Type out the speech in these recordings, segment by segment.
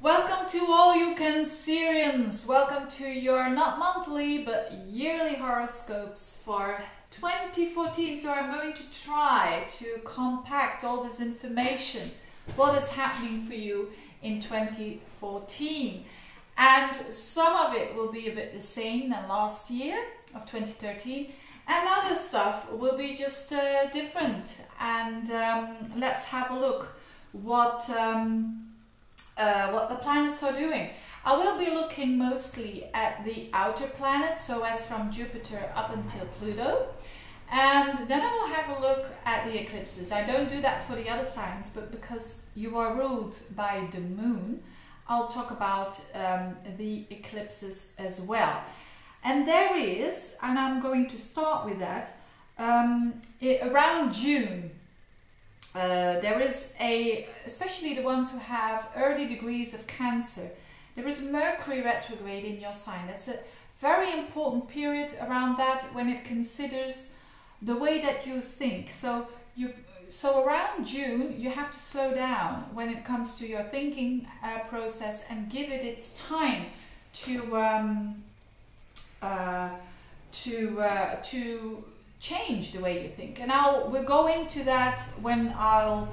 Welcome to all you Cancerians. Welcome to your not monthly but yearly horoscopes for 2014. So I'm going to try to compact all this information, what is happening for you in 2014. And some of it will be a bit the same than last year of 2013. And other stuff will be just different. And let's have a look what the planets are doing. I will be looking mostly at the outer planets, so as from Jupiter up until Pluto. And then I will have a look at the eclipses. I don't do that for the other signs, but because you are ruled by the moon, I'll talk about the eclipses as well. And there is, and I'm going to start with that, around June, there is especially the ones who have early degrees of Cancer, there is Mercury Retrograde in your sign. That's a very important period around that when it considers the way that you think. So around June you have to slow down when it comes to your thinking process and give it its time to change the way you think. And we'll go into that when I'll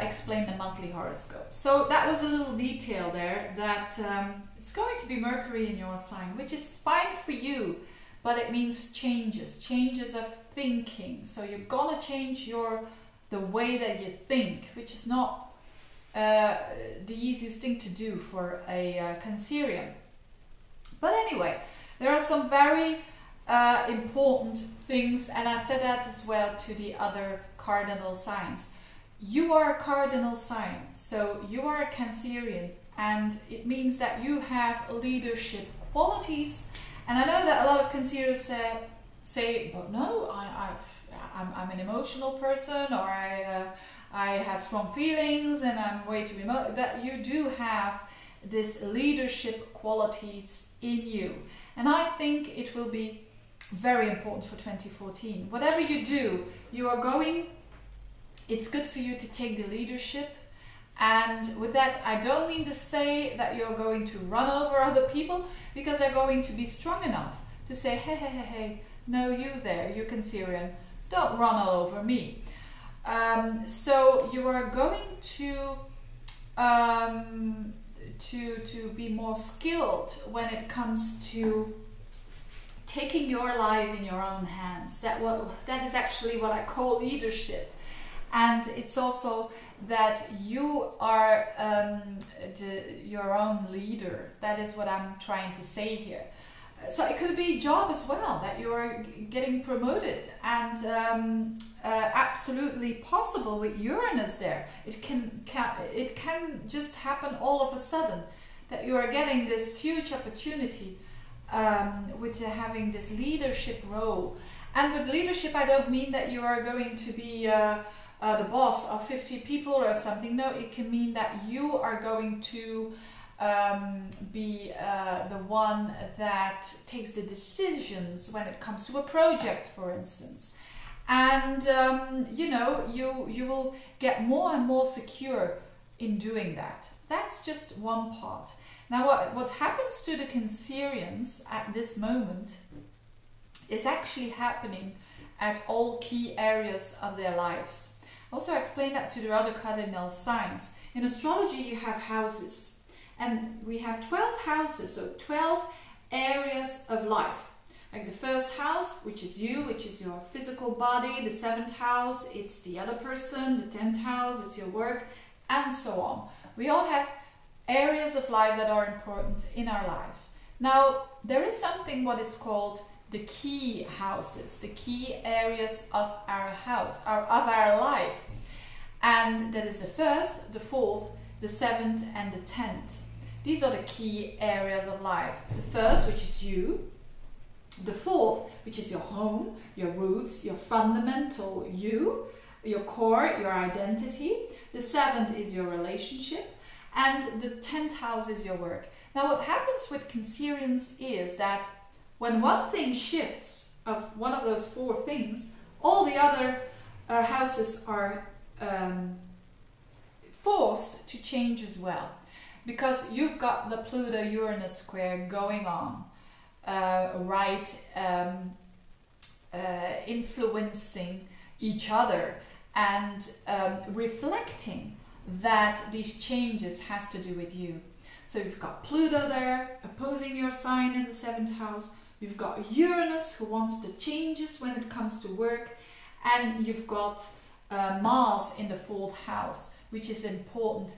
explain the monthly horoscope. So that was a little detail there that it's going to be Mercury in your sign, which is fine for you, but it means changes of thinking. So you're gonna change the way that you think, which is not the easiest thing to do for a Cancerian. But anyway, there are some very important things, and I said that as well to the other cardinal signs. You are a cardinal sign, so you are a Cancerian, and it means that you have leadership qualities. And I know that a lot of Cancerians say, but no, I'm an emotional person, or I have strong feelings and I'm way too remote. But you do have this leadership qualities in you, and I think it will be very important for 2014. Whatever you do, it's good for you to take the leadership. And with that, I don't mean to say that you're going to run over other people, because they're going to be strong enough to say, hey, no, you there, you Cancerian, don't run all over me. So you are going to be more skilled when it comes to taking your life in your own hands. That is actually what I call leadership. And it's also that you are your own leader. That is what I'm trying to say here. So it could be a job as well, that you are getting promoted, and absolutely possible with Uranus there. It can just happen all of a sudden that you are getting this huge opportunity with having this leadership role. And with leadership, I don't mean that you are going to be the boss of 50 people or something. No, it can mean that you are going to be the one that takes the decisions when it comes to a project, for instance. And you know, you will get more and more secure in doing that. That's just one part. Now what happens to the Cancerians at this moment is actually happening at all key areas of their lives. Also, I explained that to the other cardinal signs. In astrology, you have houses, and we have 12 houses, so 12 areas of life. Like the first house, which is you, which is your physical body. The 7th house, it's the other person. The 10th house, it's your work, and so on. We all have areas of life that are important in our lives. Now, there is something what is called the key houses, the key areas of our house, of our life. And that is the 1st, the 4th, the 7th, and the 10th. These are the key areas of life. The 1st, which is you. The 4th, which is your home, your roots, your fundamental you, your core, your identity. The 7th is your relationship. And the 10th house is your work. Now what happens with Cancerians is that when one thing shifts of one of those 4 things, all the other houses are forced to change as well. because you've got the Pluto-Uranus square going on, influencing each other and reflecting that these changes has to do with you. So you've got Pluto there opposing your sign in the 7th house. You've got Uranus who wants the changes when it comes to work, and you've got Mars in the 4th house, which is important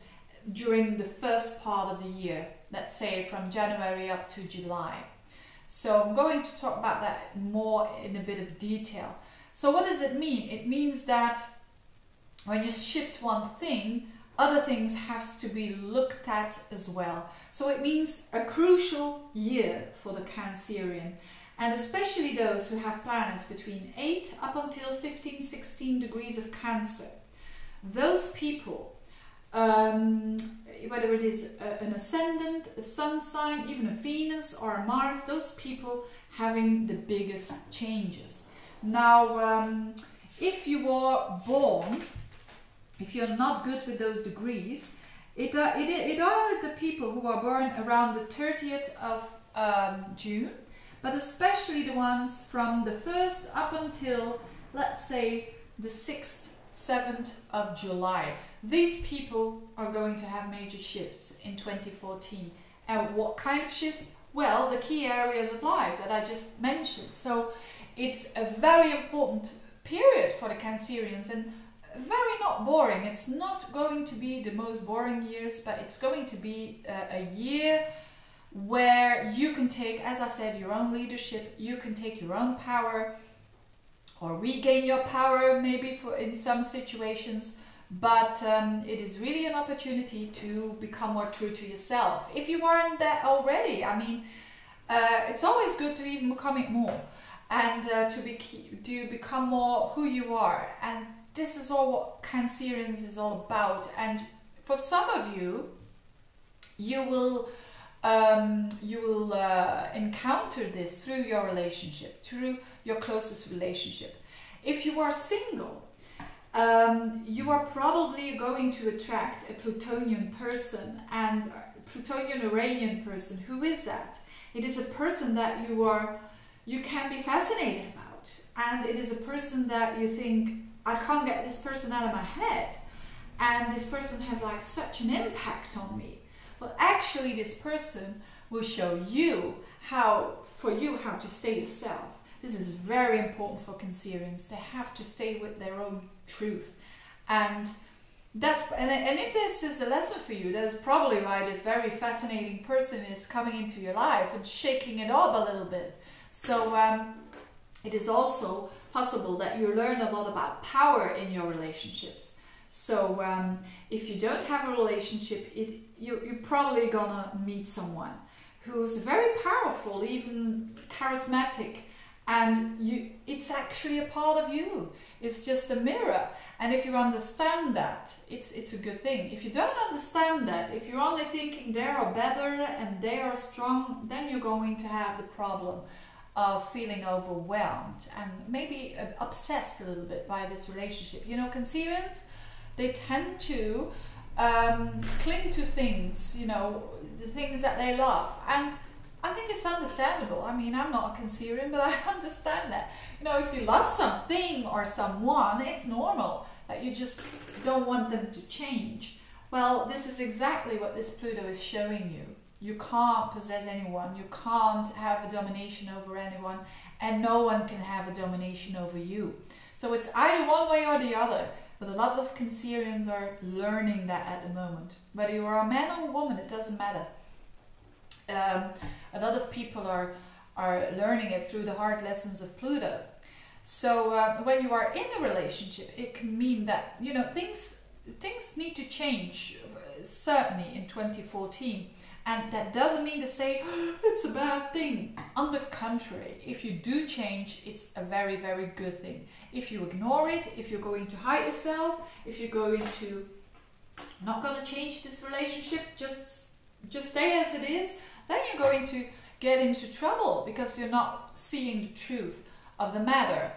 during the first part of the year, let's say from January up to July. So I'm going to talk about that more in a bit of detail. So what does it mean? It means that when you shift one thing, other things have to be looked at as well. So it means a crucial year for the Cancerian, and especially those who have planets between 8 up until 15, 16 degrees of Cancer. Those people, whether it is an ascendant, a sun sign, even a Venus or a Mars, those people having the biggest changes. Now, if you are born, if you're not good with those degrees, it are the people who are born around the 30th of June, but especially the ones from the 1st up until, let's say, the 6th, 7th of July. These people are going to have major shifts in 2014. And what kind of shifts? Well, the key areas of life that I just mentioned. So it's a very important period for the Cancerians, and very not boring. It's not going to be the most boring years, but it's going to be a year where you can take, as I said, your own leadership. You can take your own power or regain your power maybe in some situations, but it is really an opportunity to become more true to yourself. If you aren't that already, I mean, it's always good to even become it more, and to become more who you are. And this is all what Cancerians is all about. And for some of you, you will encounter this through your relationship, through your closest relationship. If you are single, you are probably going to attract a Plutonian person, and Plutonian-Uranian person. Who is that? It is a person that you can be fascinated about, and it is a person that you think, I can't get this person out of my head, and this person has like such an impact on me. Well, actually this person will show you how to stay yourself. This is very important for Cancerians. They have to stay with their own truth. And if this is a lesson for you, that's probably why this very fascinating person is coming into your life and shaking it up a little bit. So it is also possible that you learn a lot about power in your relationships. So if you don't have a relationship, you're probably gonna meet someone who's very powerful, even charismatic, and it's actually a part of you. It's just a mirror. And if you understand that, it's a good thing. If you don't understand that, if you're only thinking they are better and they are strong, then you're going to have the problem of feeling overwhelmed and maybe obsessed a little bit by this relationship. You know, Cancerians, they tend to cling to things, you know, the things that they love. And I think it's understandable. I mean, I'm not a Cancerian, but I understand that. You know, if you love something or someone, it's normal that you just don't want them to change. Well, this is exactly what this Pluto is showing you. You can't possess anyone, you can't have a domination over anyone, and no one can have a domination over you. So it's either one way or the other. But a lot of Cancerians are learning that at the moment. Whether you are a man or a woman, it doesn't matter. A lot of people are learning it through the hard lessons of Pluto. So when you are in a relationship, it can mean that, you know, things need to change, certainly in 2014. And that doesn't mean to say, oh, it's a bad thing. On the contrary, if you do change, it's a very, very good thing. If you ignore it, if you're going to hide yourself, if you're going to not going to change this relationship, just stay as it is, then you're going to get into trouble because you're not seeing the truth of the matter.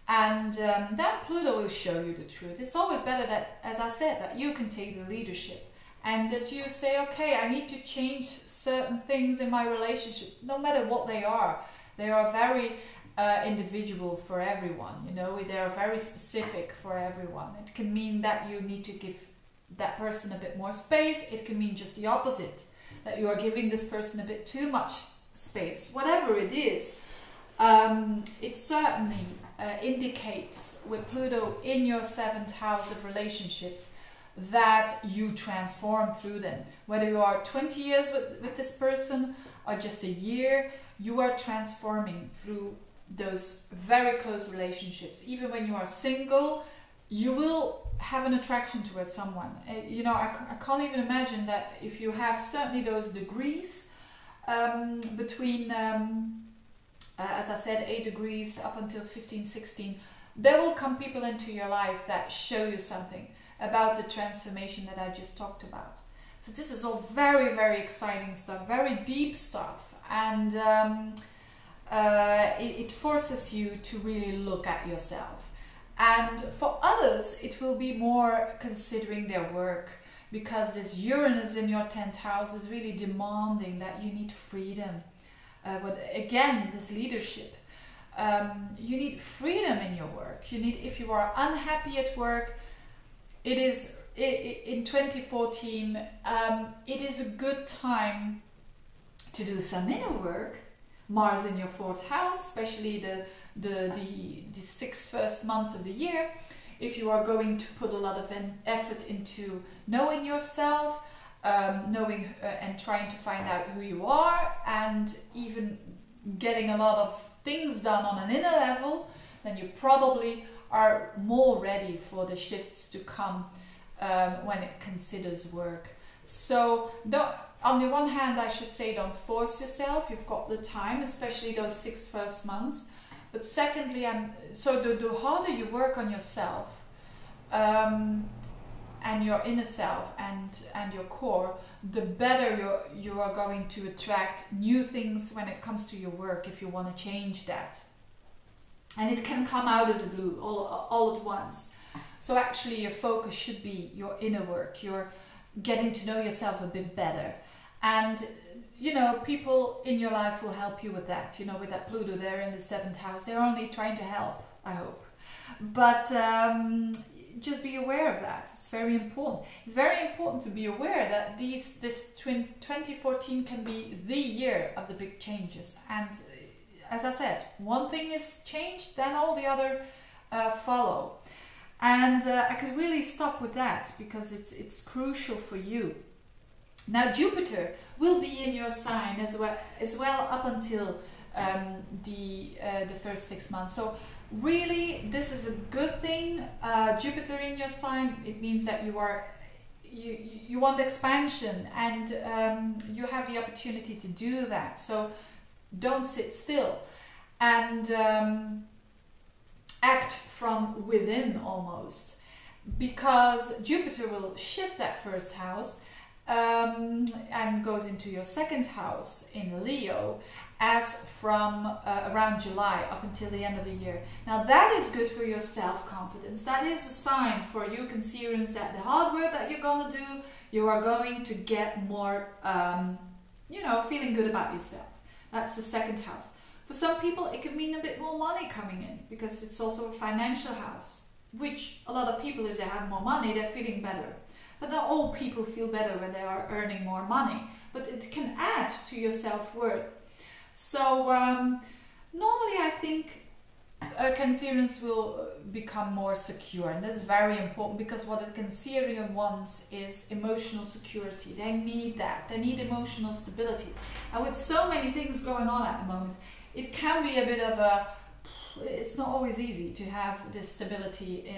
And then Pluto will show you the truth. It's always better that, as I said, that you can take the leadership and that you say, okay, I need to change certain things in my relationship, no matter what they are. They are very individual for everyone, you know, they are very specific for everyone. It can mean that you need to give that person a bit more space. It can mean just the opposite, that you are giving this person a bit too much space. Whatever it is, it certainly indicates with Pluto in your 7th house of relationships that you transform through them. Whether you are 20 years with this person or just a year, you are transforming through those very close relationships. Even when you are single, you will have an attraction towards someone. You know, I can't even imagine that if you have certainly those degrees between, as I said, 8 degrees up until 15, 16, there will come people into your life that show you something about the transformation that I just talked about. So this is all very, very exciting stuff, very deep stuff, and it forces you to really look at yourself. And for others, it will be more considering their work, because this Uranus in your 10th house is really demanding that you need freedom. But again, this leadership, you need freedom in your work. You need, if you are unhappy at work, it is in 2014. It is a good time to do some inner work. Mars in your 4th house, especially the 6 first months of the year. If you are going to put a lot of effort into knowing yourself, knowing and trying to find out who you are, and even getting a lot of things done on an inner level, then you probably are more ready for the shifts to come when it considers work. So on the one hand, I should say, don't force yourself. You've got the time, especially those 6 first months. But secondly, the harder you work on yourself and your inner self and your core, the better you are going to attract new things when it comes to your work, if you want to change that. And it can come out of the blue all at once. So actually your focus should be your inner work. You're getting to know yourself a bit better. And, you know, people in your life will help you with that. You know, with that Pluto there in the 7th house, they're only trying to help, I hope. But just be aware of that. It's very important. It's very important to be aware that this 2014 can be the year of the big changes. And as I said, one thing is changed, then all the other follow. And I could really stop with that because it's crucial for you. Now Jupiter will be in your sign as well up until the first 6 months. So really, this is a good thing. Jupiter in your sign, it means that you want expansion, and you have the opportunity to do that. So don't sit still, and act from within almost, because Jupiter will shift that first house and goes into your 2nd house in Leo as from around July up until the end of the year. Now that is good for your self-confidence. That is a sign for you Cancerians that the hard work that you're gonna do, you are going to get more, you know, feeling good about yourself. That's the 2nd house. For some people it could mean a bit more money coming in, because it's also a financial house, which a lot of people, if they have more money, they're feeling better. But not all people feel better when they are earning more money, but it can add to your self-worth. So normally I think Cancerians will become more secure, and that's very important, because what a Cancerian wants is emotional security. They need that. They need emotional stability. And with so many things going on at the moment, it can be a bit of a, it's not always easy to have this stability.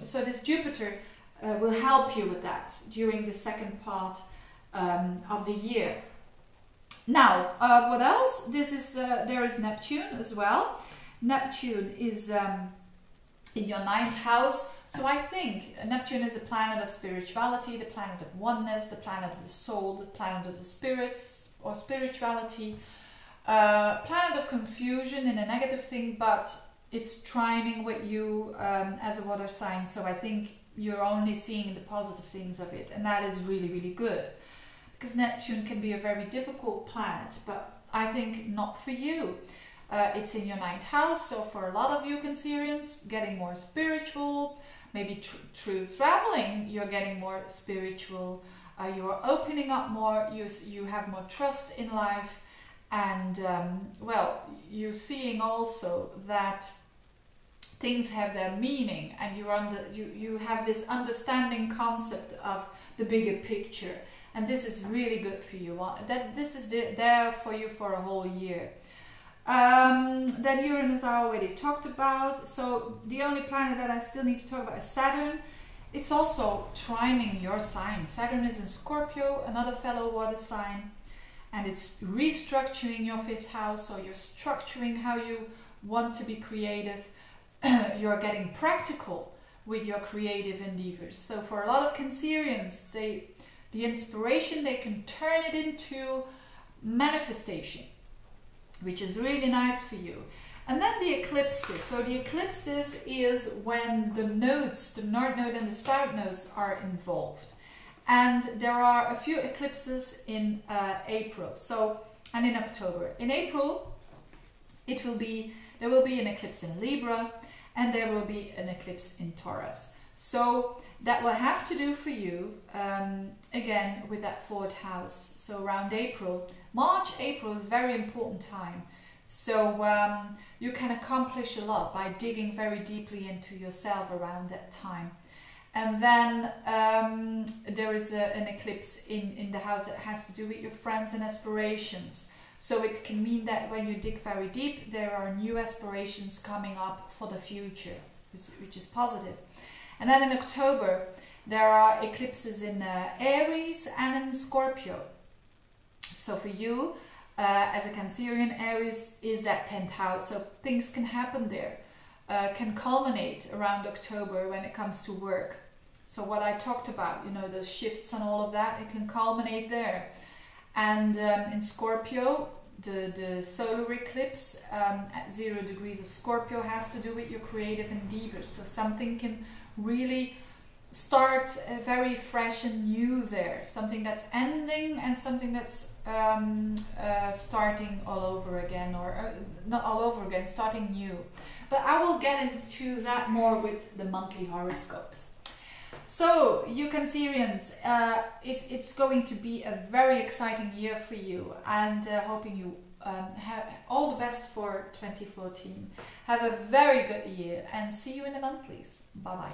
So this Jupiter will help you with that during the 2nd part of the year. Now, what else? There is Neptune as well. Neptune is in your 9th house. So I think Neptune is a planet of spirituality, the planet of oneness, the planet of the soul, the planet of the spirits or spirituality, planet of confusion in a negative thing, but it's trining with you as a water sign. So I think you're only seeing the positive things of it, and that is really, really good. Because Neptune can be a very difficult planet, but I think not for you. It's in your 9th house, so for a lot of you Cancerians, getting more spiritual, maybe through traveling, you're getting more spiritual, you are opening up more, you have more trust in life, and well, you're seeing also that things have their meaning, and you have this understanding concept of the bigger picture, and this is really good for you. This is there for you for a whole year. Then Uranus I already talked about, so the only planet that I still need to talk about is Saturn. It's also trining your sign. Saturn is in Scorpio, another fellow water sign, and it's restructuring your 5th house, so you're structuring how you want to be creative. You're getting practical with your creative endeavors. So for a lot of Cancerians, the inspiration, they can turn it into manifestation, which is really nice for you. And then the eclipses. So the eclipses is when the nodes, the North Node and the South Nodes are involved. And there are a few eclipses in April, and in October. In April, there will be an eclipse in Libra, and there will be an eclipse in Taurus. So that will have to do for you, again, with that 4th house. So around April, March, April is a very important time. So you can accomplish a lot by digging very deeply into yourself around that time. And then there is an eclipse in the house that has to do with your friends and aspirations. So it can mean that when you dig very deep, there are new aspirations coming up for the future, which is positive. And then in October, there are eclipses in Aries and in Scorpio. So for you, as a Cancerian, Aries is that 10th house, so things can happen there, can culminate around October when it comes to work. So what I talked about, you know, those shifts and all of that, it can culminate there. And in Scorpio, the solar eclipse at 0 degrees of Scorpio has to do with your creative endeavors. So something can really start very fresh and new there. Something that's ending and something that's starting all over again, or not all over again, starting new. But I will get into that more with the monthly horoscopes. So you Cancerians, it's going to be a very exciting year for you, and hoping you have all the best for 2014. Have a very good year, and see you in the monthlies. Bye bye.